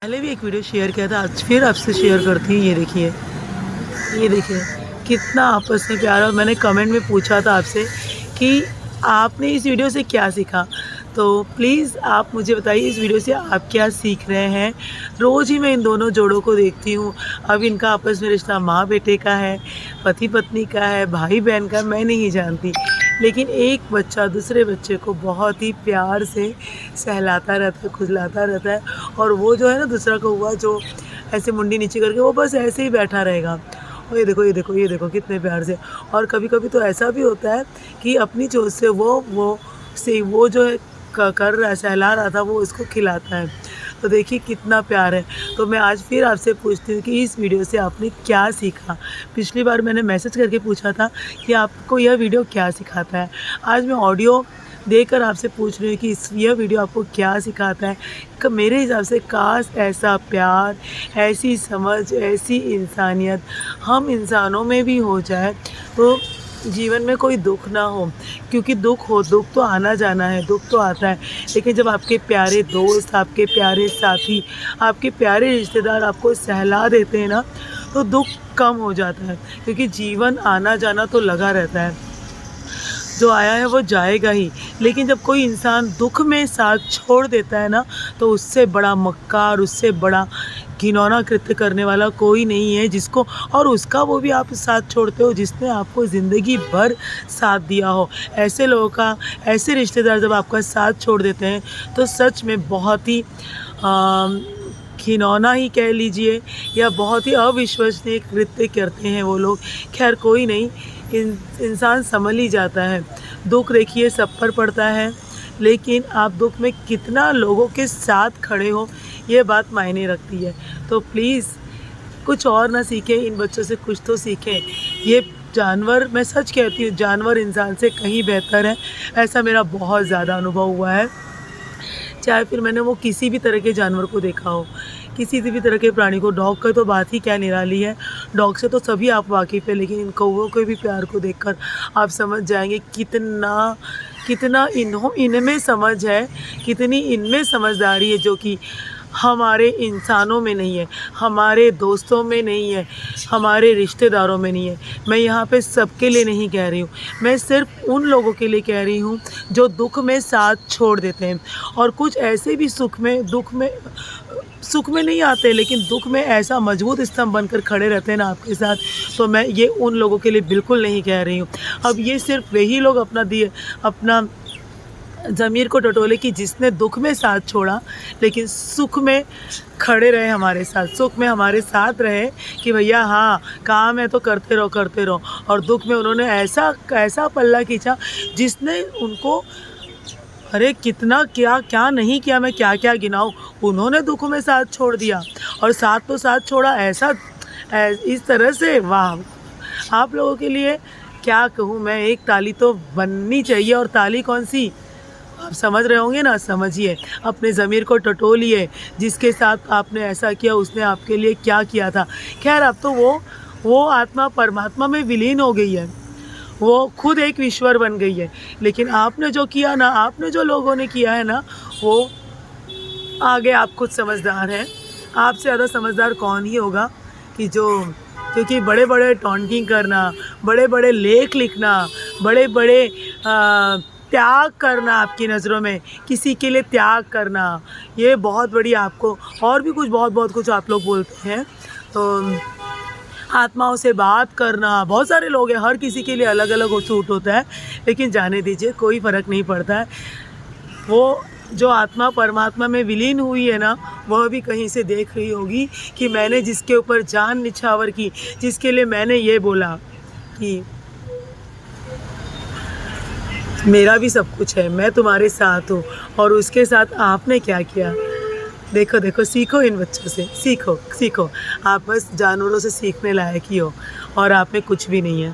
पहले भी एक वीडियो शेयर किया था, आज फिर आपसे शेयर करती हूँ। ये देखिए कितना आपस में प्यार। और मैंने कमेंट में पूछा था आपसे कि आपने इस वीडियो से क्या सीखा, तो प्लीज़ आप मुझे बताइए इस वीडियो से आप क्या सीख रहे हैं। रोज़ ही मैं इन दोनों जोड़ों को देखती हूँ। अब इनका आपस में रिश्ता माँ बेटे का है, पति पत्नी का है, भाई बहन का, मैं नहीं जानती। लेकिन एक बच्चा दूसरे बच्चे को बहुत ही प्यार से सहलाता रहता है, खुजलाता रहता है। और वो जो है ना, दूसरा कौवा जो ऐसे मुंडी नीचे करके वो बस ऐसे ही बैठा रहेगा। और ये देखो, ये देखो, ये देखो कितने प्यार से। और कभी-कभी तो ऐसा भी होता है कि अपनी चोंच से वो जो है कर रहा है, सहला रहा था, वो उसको खिलाता है। तो देखिए कितना प्यार है। तो मैं आज फिर आपसे पूछती हूँ कि इस वीडियो से आपने क्या सीखा? पिछली बार मैंने मैसेज करके पूछा था कि आपको यह वीडियो क्या सिखाता है। आज मैं ऑडियो देकर आपसे पूछ रही हूँ कि यह वीडियो आपको क्या सिखाता है। मेरे हिसाब से काश ऐसा प्यार, ऐसी समझ, ऐसी इंसानियत हम इंसानों में भी हो जाए तो जीवन में कोई दुख ना हो। क्योंकि दुख तो आना जाना है, दुख तो आता है। लेकिन जब आपके प्यारे दोस्त, आपके प्यारे साथी, आपके प्यारे रिश्तेदार आपको सहला देते हैं ना, तो दुख कम हो जाता है। क्योंकि जीवन आना जाना तो लगा रहता है, जो आया है वो जाएगा ही। लेकिन जब कोई इंसान दुख में साथ छोड़ देता है ना, तो उससे बड़ा मक्कार, उससे बड़ा घिनौना कृत्य करने वाला कोई नहीं है जिसको, और उसका वो भी आप साथ छोड़ते हो जिसने आपको ज़िंदगी भर साथ दिया हो। ऐसे लोगों का, ऐसे रिश्तेदार जब आपका साथ छोड़ देते हैं तो सच में बहुत ही घिनौना ही कह लीजिए, या बहुत ही अविश्वसनीय कृत्य करते हैं वो लोग। खैर कोई नहीं, इंसान संभल ही जाता है। दुख देखिए सब पर पड़ता है, लेकिन आप दुख में कितना लोगों के साथ खड़े हो, ये बात मायने रखती है। तो प्लीज़ कुछ और ना सीखें, इन बच्चों से कुछ तो सीखें। ये जानवर, मैं सच कहती हूँ, जानवर इंसान से कहीं बेहतर है। ऐसा मेरा बहुत ज़्यादा अनुभव हुआ है। चाहे फिर मैंने वो किसी भी तरह के जानवर को देखा हो, किसी भी तरह के प्राणी को। डॉग का तो बात ही क्या निराली है, डॉग से तो सभी आप वाकिफ़ है। लेकिन इन कौवों के भी प्यार को देखकर आप समझ जाएंगे कितना कितना इनमें समझ है, कितनी इनमें समझदारी है, जो कि हमारे इंसानों में नहीं है, हमारे दोस्तों में नहीं है, हमारे रिश्तेदारों में नहीं है। मैं यहाँ पे सबके लिए नहीं कह रही हूँ, मैं सिर्फ उन लोगों के लिए कह रही हूँ जो दुख में साथ छोड़ देते हैं। और कुछ ऐसे भी सुख में नहीं आते, लेकिन दुख में ऐसा मजबूत स्तंभ बनकर खड़े रहते हैं ना आपके साथ। तो मैं ये उन लोगों के लिए बिल्कुल नहीं कह रही हूँ। अब ये सिर्फ वही लोग अपना ज़मीर को टटोले कि जिसने दुख में साथ छोड़ा, लेकिन सुख में खड़े रहे हमारे साथ, सुख में हमारे साथ रहे कि भैया हाँ काम है तो करते रहो। और दुख में उन्होंने ऐसा पल्ला खींचा जिसने उनको, अरे कितना क्या क्या नहीं किया, मैं क्या क्या गिनाऊँ। उन्होंने दुख में साथ छोड़ दिया, और साथ तो साथ छोड़ा ऐसा इस तरह से। वाह, आप लोगों के लिए क्या कहूँ मैं, एक ताली तो बननी चाहिए। और ताली कौन सी, आप समझ रहे होंगे ना, समझिए। अपने ज़मीर को टटोलिए, जिसके साथ आपने ऐसा किया उसने आपके लिए क्या किया था। खैर अब तो वो आत्मा परमात्मा में विलीन हो गई है, वो खुद एक ईश्वर बन गई है। लेकिन आपने जो किया ना, आपने जो लोगों ने किया है ना, वो आगे आप खुद समझदार हैं। आपसे ज़्यादा समझदार कौन ही होगा कि क्योंकि बड़े बड़े टॉन्टिंग करना, बड़े बड़े लेख लिखना, बड़े बड़े त्याग करना, आपकी नज़रों में किसी के लिए त्याग करना, ये बहुत बड़ी, आपको और भी कुछ बहुत कुछ आप लोग बोलते हैं। तो आत्माओं से बात करना, बहुत सारे लोग हैं, हर किसी के लिए अलग अलग सूट होता है। लेकिन जाने दीजिए, कोई फ़र्क नहीं पड़ता है। वो जो आत्मा परमात्मा में विलीन हुई है ना, वह भी कहीं से देख रही होगी कि मैंने जिसके ऊपर जान निछावर की, जिसके लिए मैंने ये बोला कि मेरा भी सब कुछ है, मैं तुम्हारे साथ हूँ, और उसके साथ आपने क्या किया। देखो, सीखो इन बच्चों से, सीखो। आप बस जानवरों से सीखने लायक ही हो, और आप में कुछ भी नहीं है।